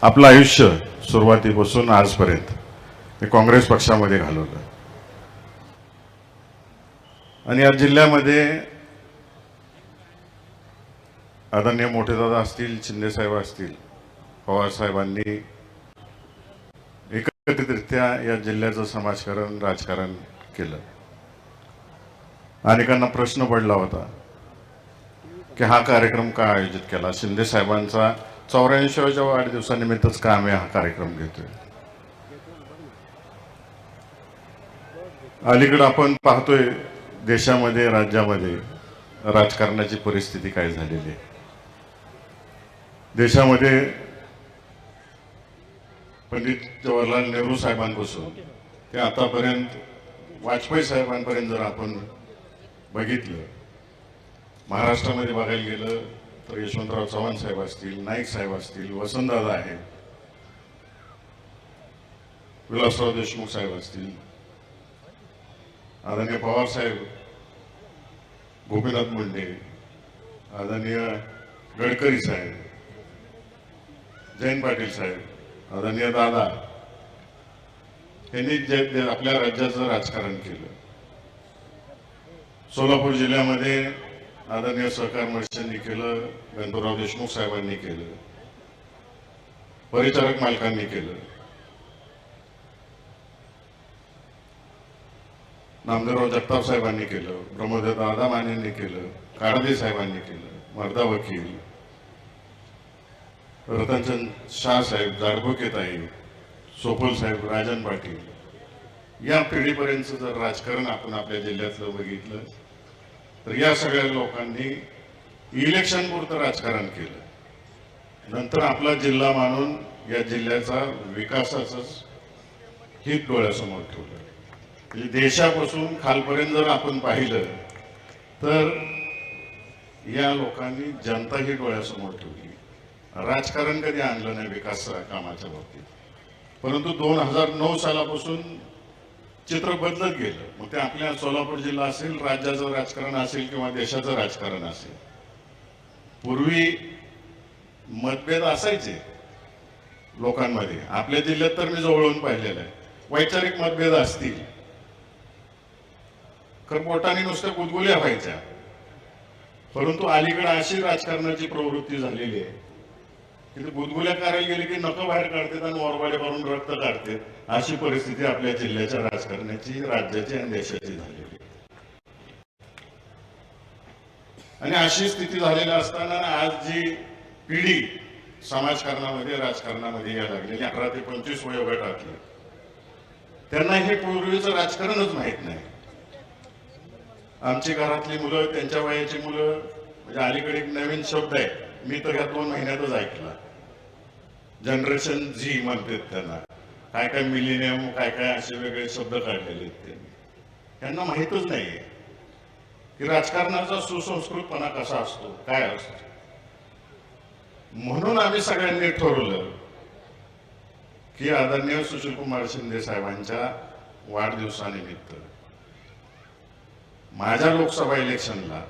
आपलं आयुष्य सुरुवातीपासून आजपर्यंत मी काँग्रेस पक्षामध्ये घालवलं आणि या जिल्ह्यामध्ये आदरणीय मोठेदादा असतील, शिंदेसाहेब असतील, पवारसाहेबांनी एकत्रितरित्या या जिल्ह्याचं समाजकारण, राजकारण केलं. अनेकांना प्रश्न पडला होता की हा कार्यक्रम का आयोजित केला. शिंदे साहेबांचा 84व्या वाढदिवसानिमित्तच का आम्ही हा कार्यक्रम घेतोय. अलीकडे आपण पाहतोय देशामध्ये, राज्यामध्ये राजकारणाची परिस्थिती काय झालेली आहे. देशामध्ये पंडित जवाहरलाल नेहरू साहेबांपासून ते आतापर्यंत वाजपेयी साहेबांपर्यंत जर आपण बघितलं, महाराष्ट्रामध्ये बघायला गेलं तर यशवंतराव चव्हाण साहेब असतील, नाईक साहेब असतील, वसंतदादा आहेत, विलासराव देशमुख साहेब असतील, आदरणीय पवार साहेब, गोपीनाथ मुंडे, आदरणीय गडकरी साहेब, जयंत पाटील साहेब, आदरणीय दादा, यांनी जे आपल्या राज्याचं राजकारण केलं. सोलापूर जिल्ह्यामध्ये आदरणीय सहकार मंडळांनी केलं, गणपतराव देशमुख साहेबांनी केलं, परिचारक मालकांनी केलं, नामदेवराव जगताप साहेबांनी केलं, प्रमोद दादा मानेंनी केलं, काळदे साहेबांनी केलं, मर्दा वकील, रतनचंद शाह साहेब, जाडभोकेताई, सोपल साहेब, राजन पाटील, या पिढीपर्यंतचं जर राजकारण आपण आपल्या जिल्ह्यातलं बघितलं तर या सगळ्या लोकांनी इलेक्शन पुरतं राजकारण केलं. नंतर आपला जिल्हा मानून या जिल्ह्याचा विकासाचंच हित डोळ्यासमोर ठेवलं. म्हणजे देशापासून खालपर्यंत जर आपण पाहिलं तर या लोकांनी जनता ही डोळ्यासमोर ठेवली. राजकारण कधी आणलं नाही विकास कामाच्या बाबतीत, परंतु 2009 सालापासून चित्र बदलत गेलं. मग ते आपल्या सोलापूर जिल्हा असेल, राज्याचं राजकारण असेल किंवा देशाचं राजकारण असेल, पूर्वी मतभेद असायचे लोकांमध्ये. आपल्या जिल्ह्यात तर मी जवळून पाहिलेलं आहे, वैचारिक मतभेद असतील खरपोटाने नुसत्या गुदगुल्या व्हायच्या. परंतु अलीकडे अशी राजकारणाची प्रवृत्ती झालेली आहे की गुदगुल्या करायला गेले की नखं बाहेर काढतात आणि वरबाडे करून रक्त काढतात. अशी परिस्थिती आपल्या जिल्ह्याच्या राजकारणाची, राज्याची आणि देशाची झालेली. आणि अशी स्थिती झालेली असताना आज जी पिढी समाजकारणामध्ये, राजकारणामध्ये यायला लागलेली 18 ते 25 वयोगटातली, त्यांना हे पूर्वीचं राजकारणच माहीत नाही. आमची घरातली मुलं, त्यांच्या वयाची मुलं, म्हणजे अलीकडे एक नवीन शब्द आहे, मी तर ह्या 2 महिन्यातच ऐकला, जनरेशन झी म्हणतात त्यांना. काय काय मिलेनियम, काय काय असे वेगळे शब्द काढलेले आहेत त्यांनी. त्यांना माहीतच नाहीये की राजकारणाचा सुसंस्कृतपणा कसा असतो, काय असतो. म्हणून आम्ही सगळ्यांनी ठरवलं की आदरणीय सुशीलकुमार शिंदे साहेबांच्या वाढदिवसानिमित्त माझ्या लोकसभा इलेक्शनला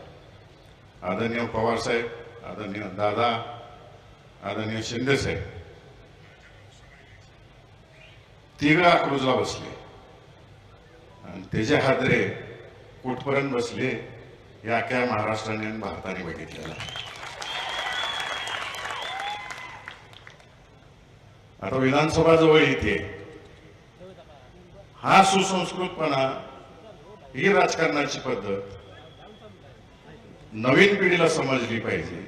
आदरणीय पवार साहेब, आदरणीय दादा, आदरणीय शिंदे साहेब तिघं अकलूजला बसले आणि त्याचे हादरे कुठपर्यंत बसले या अख्ख्या महाराष्ट्राने आणि भारताने बघितलेला. आता विधानसभा जवळ येते. हा सुसंस्कृतपणा, ही राजकारणाची पद्धत नवीन पिढीला समजली पाहिजे.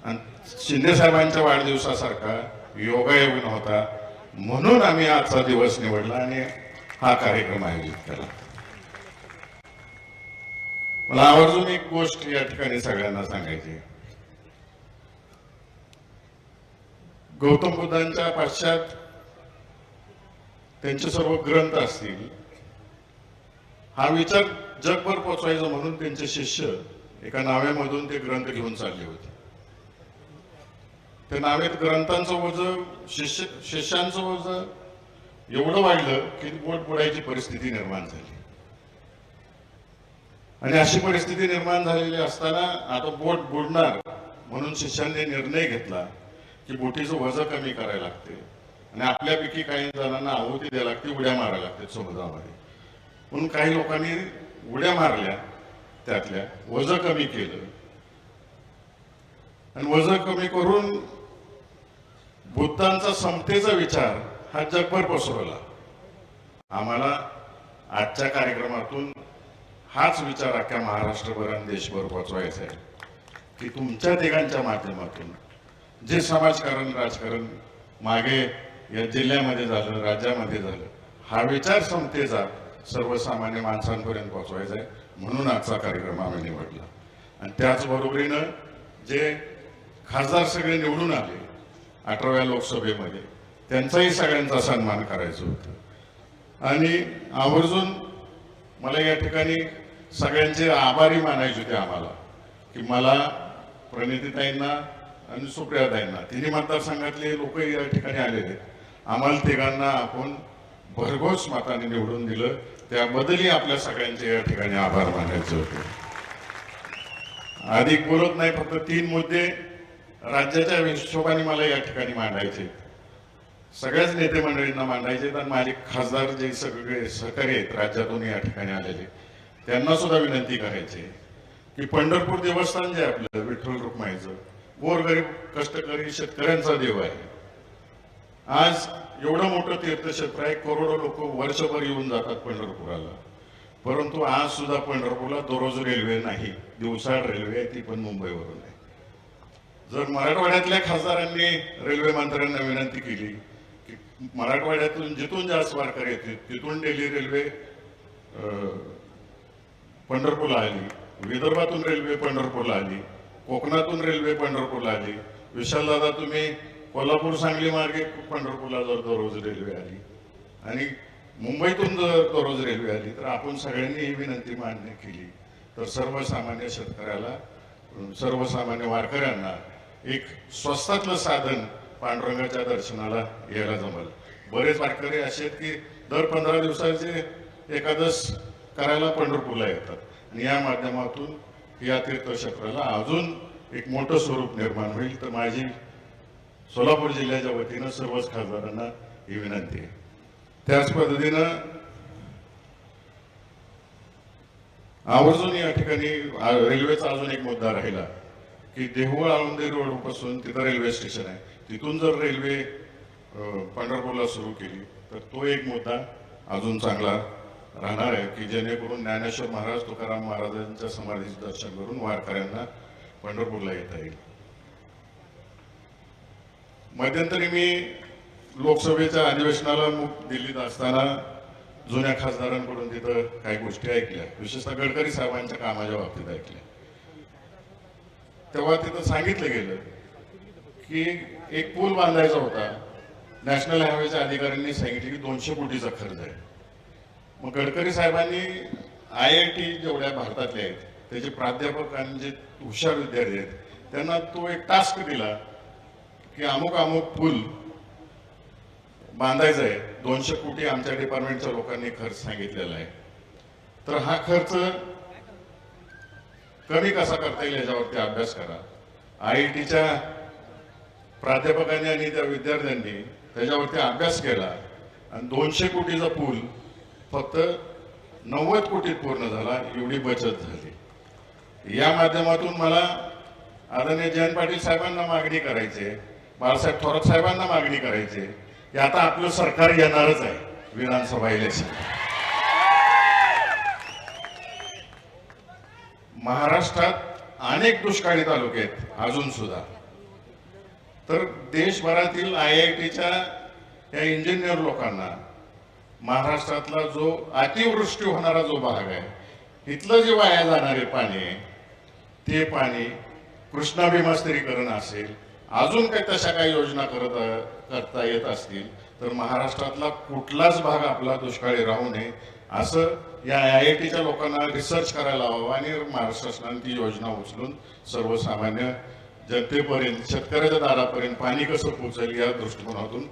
आणि शिंदे साहेबांच्या वाढदिवसासारखा योगायोग नव्हता, म्हणून आम्ही आजचा दिवस निवडला आणि हा कार्यक्रम आयोजित केला. मला आवर्जून एक गोष्ट या ठिकाणी सगळ्यांना सांगायची. गौतम बुद्धांच्या पश्चात त्यांचे सर्व ग्रंथ असतील, हा विचार जगभर पोचवायचा म्हणून त्यांचे शिष्य एका नावेमधून ते ग्रंथ घेऊन चालले होते. त्या नावेत ग्रंथांचं ओझं, शिष्यांचं ओझं एवढं वाढलं की बोट बुडायची परिस्थिती निर्माण झाली. आणि अशी परिस्थिती निर्माण झालेली असताना आता बोट बुडणार म्हणून शिष्यांनी निर्णय घेतला की बोटीचं वजन कमी करायला लागते आणि आपल्यापैकी काही जणांना आहुती द्यायला लागते, उड्या मारायला लागते समुद्रामध्ये. म्हणून काही लोकांनी उड्या मारल्या, त्यातल्या वजन कमी केलं आणि वजन कमी करून बुद्धांचा समतेचा विचार हा जगभर पसरवला. आम्हाला आजच्या कार्यक्रमातून हाच विचार अख्ख्या महाराष्ट्रभर आणि देशभर पोहोचवायचा आहे की तुमच्या तिघांच्या माध्यमातून जे समाजकारण राजकारण मागे या जिल्ह्यामध्ये झालं, राज्यामध्ये झालं, हा विचार समतेचा सर्वसामान्य माणसांपर्यंत पोहोचवायचा आहे. म्हणून आजचा कार्यक्रम आम्ही निवडला. आणि त्याचबरोबरीनं जे खासदार सगळे निवडून आले 18व्या लोकसभेमध्ये, त्यांचाही सगळ्यांचा सन्मान करायचं होतं. आणि आवर्जून मला या ठिकाणी सगळ्यांचे आभारी मानायचे होते आम्हाला, की मला प्रणितीताईंना आणि सुप्रियाताईंना तिन्ही मतदारसंघातले लोक या ठिकाणी आलेले, आम्हाला तिघांना आपण भरघोस मताने निवडून दिलं, त्याबद्दलही आपल्या सगळ्यांचे या ठिकाणी आभार मानायचे होते. अधिक बोलत नाही, फक्त 3 मुद्दे राज्याच्या हिशोबाने मला या ठिकाणी मांडायचे, सगळ्याच नेते मंडळींना मांडायचे. आणि माझे खासदार जे सगळे सहकारी आहेत राज्यातून या ठिकाणी आलेले, त्यांना सुद्धा विनंती करायची की पंढरपूर देवस्थान जे आपलं विठ्ठल रुक्माईचं गोरगरीब कष्टकरी शेतकऱ्यांचा देव आहे. आज एवढं मोठं तीर्थक्षेत्र आहे, करोडो लोक वर्षभर येऊन जातात पंढरपुराला, परंतु आज सुद्धा पंढरपूरला दररोज रेल्वे नाही, दिवसाआड रेल्वे आहे, ती पण मुंबईवरून आहे. जर मराठवाड्यातल्या खासदारांनी रेल्वे मंत्र्यांना विनंती केली की मराठवाड्यातून जिथून जास्त वारकरी येतील तिथून डेली रेल्वे पंढरपूरला आली, विदर्भातून रेल्वे पंढरपूरला आली, कोकणातून रेल्वे पंढरपूरला आली, विशालदादा तुम्ही कोल्हापूर सांगली मार्गे पंढरपूरला जर दररोज रेल्वे आली आणि मुंबईतून जर दररोज रेल्वे आली, तर आपण सगळ्यांनी ही विनंती मान्य केली तर सर्वसामान्य शेतकऱ्याला, सर्वसामान्य वारकऱ्यांना एक स्वस्तातलं साधन पांडुरंगाच्या दर्शनाला यायला जमल. बरेच वारकरी असे आहेत की दर 15 दिवसाचे एकादश करायला पंढरपूरला येतात आणि या माध्यमातून या तीर्थक्षेत्राला अजून एक मोठं स्वरूप निर्माण होईल. तर माझी सोलापूर जिल्ह्याच्या वतीनं सर्वच खासदारांना ही विनंती आहे. त्याच पद्धतीनं आवर्जून या ठिकाणी रेल्वेचा अजून एक मुद्दा राहिला की देहू आळंदी रोड पासून तिथं रेल्वे स्टेशन आहे, तिथून जर रेल्वे पंढरपूरला सुरू केली तर तो एक मुद्दा अजून चांगला राहणार आहे की जेणेकरून ज्ञानेश्वर महाराज तुकाराम महाराजांच्या समाधीचं दर्शन करून वारकऱ्यांना पंढरपूरला येता येईल. मध्यंतरी मी लोकसभेच्या अधिवेशनाला दिल्लीत असताना जुन्या खासदारांकडून तिथं काही गोष्टी ऐकल्या, विशेषतः गडकरी साहेबांच्या कामाच्या बाबतीत ऐकल्या. तेव्हा तिथं सांगितलं गेलं की एक पूल बांधायचा होता, नॅशनल हायवेच्या अधिकाऱ्यांनी सांगितले की 200 कोटीचा खर्च आहे. मग गडकरी साहेबांनी IIT जेवढ्या भारतातल्या आहेत त्याचे प्राध्यापक आणि जे हुशार विद्यार्थी आहेत त्यांना तो एक टास्क दिला की अमुक अमुक पूल बांधायचा आहे, 200 कोटी आमच्या डिपार्टमेंटच्या लोकांनी खर्च सांगितलेला आहे, तर हा खर्च कमी कसा करता येईल याच्यावरती अभ्यास करा. IITच्या प्राध्यापकांनी आणि त्या विद्यार्थ्यांनी त्याच्यावरती अभ्यास केला आणि 200 कोटीचा पूल फक्त 90 कोटीत पूर्ण झाला, एवढी बचत झाली. या माध्यमातून मला आदरणीय जयंत पाटील साहेबांना मागणी करायची, बाळासाहेब थोरात साहेबांना मागणी करायची की आता आपलं सरकार येणारच आहे विधानसभा इलेक्शन. महाराष्ट्रात अनेक दुष्काळी तालुके आहेत अजून सुद्धा, तर देशभरातील IITच्या या इंजिनियर लोकांना महाराष्ट्रातला जो अतिवृष्टी होणारा जो भाग आहे, इथलं जे वाया जाणारे पाणी आहे ते पाणी कृष्णा भीमास्त्रीकरण असेल, अजून काही तशा काही योजना करता येत असतील तर महाराष्ट्रातला कुठलाच भाग आपला दुष्काळी राहू नये असं या IITच्या लोकांना रिसर्च करायला हवं आणि महाराष्ट्र शासनाने ती योजना उचलून सर्वसामान्य जनतेपर्यंत, शेतकऱ्याच्या दारापर्यंत पाणी कसं पोहोचेल या दृष्टिकोनातून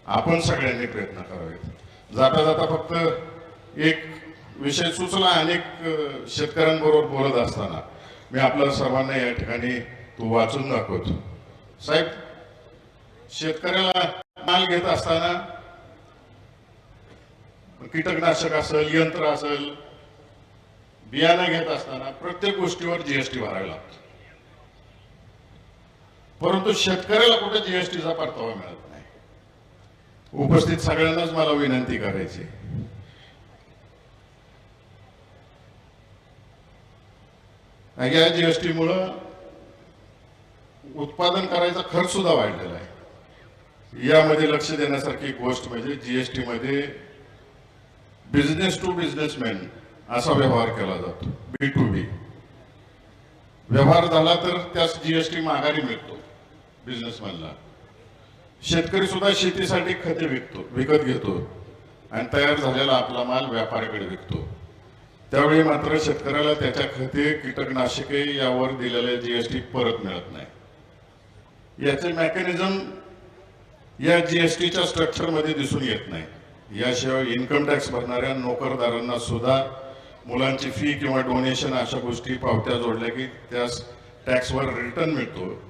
आपण सगळ्यांनी प्रयत्न करावेत. जाता जाता फक्त एक विषय सुचला, अनेक शेतकऱ्यांबरोबर बोलत असताना मी आपल्या सर्वांना या ठिकाणी तो वाचून दाखवतो. साहेब, शेतकऱ्याला माल घेत असताना कीटकनाशक असेल, यंत्र असेल, बियाणं घेत असताना प्रत्येक गोष्टीवर जीएसटी भरायला लागतो. परंतु शेतकऱ्याला कुठे जीएसटीचा परतावा मिळत नाही. उपस्थित सगळ्यांनाच मला विनंती करायची, या जीएसटीमुळं उत्पादन करायचा खर्च सुद्धा वाढलेला आहे. यामध्ये लक्ष देण्यासारखी एक गोष्ट म्हणजे जीएसटी मध्ये बिझनेस टू बिझनेसमॅन असा व्यवहार केला जातो. B2B व्यवहार झाला तर त्यास जीएसटी माघारी मिळतो बिझनेसमॅनला. शेतकरी सुद्धा शेतीसाठी खते विकत घेतो आणि तयार झालेला आपला माल व्यापाऱ्याकडे विकतो. त्यावेळी मात्र शेतकऱ्याला त्याच्या खते, कीटकनाशके यावर दिलेले जीएसटी परत मिळत नाही. याचे मेकॅनिझम या जीएसटीच्या स्ट्रक्चरमध्ये दिसून येत नाही. याशिवाय इन्कम टॅक्स भरणाऱ्या नोकरदारांना सुद्धा मुलांची फी किंवा डोनेशन अशा गोष्टी पावत्या जोडल्या की त्यास टॅक्सवर रिटर्न मिळतो.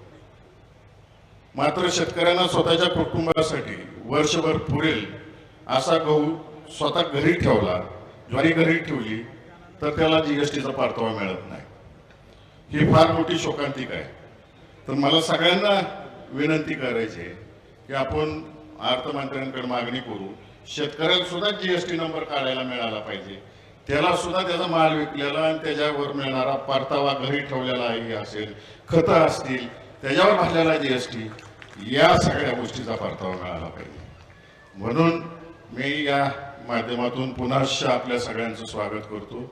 मात्र शेतकऱ्यांना स्वतःच्या कुटुंबासाठी वर्षभर पुरेल असा गहू स्वतः घरी ठेवला, ज्वारी घरी ठेवली तर त्याला जीएसटीचा परतावा मिळत नाही. ही फार मोठी शोकांतिका आहे. तर मला सगळ्यांना विनंती करायची आहे की आपण अर्थमंत्र्यांकडे मागणी करू, शेतकऱ्याला सुद्धा जीएसटी नंबर काढायला मिळाला पाहिजे. त्याला सुद्धा त्याचा माल विकलेला आणि त्याच्यावर मिळणारा परतावा, घरी ठेवलेला असेल, खतं असतील, त्याच्यावर भरलेला जीएसटी, या सगळ्या गोष्टीचा परतावा मिळाला पाहिजे. म्हणून मी या माध्यमातून पुन्हा आपल्या सगळ्यांचं स्वागत करतो.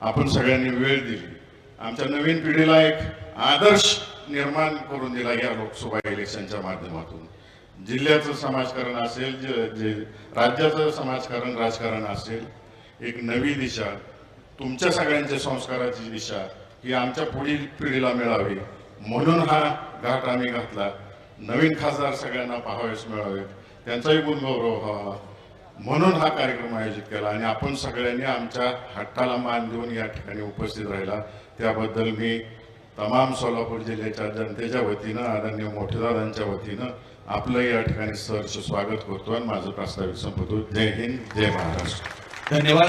आपण सगळ्यांनी वेळ दिली, आमच्या नवीन पिढीला एक आदर्श निर्माण करून दिला या लोकसभा इलेक्शनच्या माध्यमातून. जिल्ह्याचं समाजकारण असेल, जे राज्याचं समाजकारण, राजकारण असेल, एक नवी दिशा, तुमच्या सगळ्यांच्या संस्काराची दिशा ही आमच्या पुढील पिढीला मिळावी म्हणून हा घाट आम्ही घातला. नवीन खासदार सगळ्यांना पाहावेस मिळावेत, त्यांचाही गुणगौरव व्हावा म्हणून हा कार्यक्रम आयोजित केला. आणि आपण सगळ्यांनी आमच्या हट्टाला मान देऊन या ठिकाणी उपस्थित राहिला त्याबद्दल मी तमाम सोलापूर जिल्ह्याच्या जनतेच्या वतीनं, आदरणीय मोठेदादांच्या वतीनं आपलं या ठिकाणी सहर्ष स्वागत करतो आणि माझं प्रास्ताविक संपवतो. जय हिंद, जय महाराष्ट्र. धन्यवाद.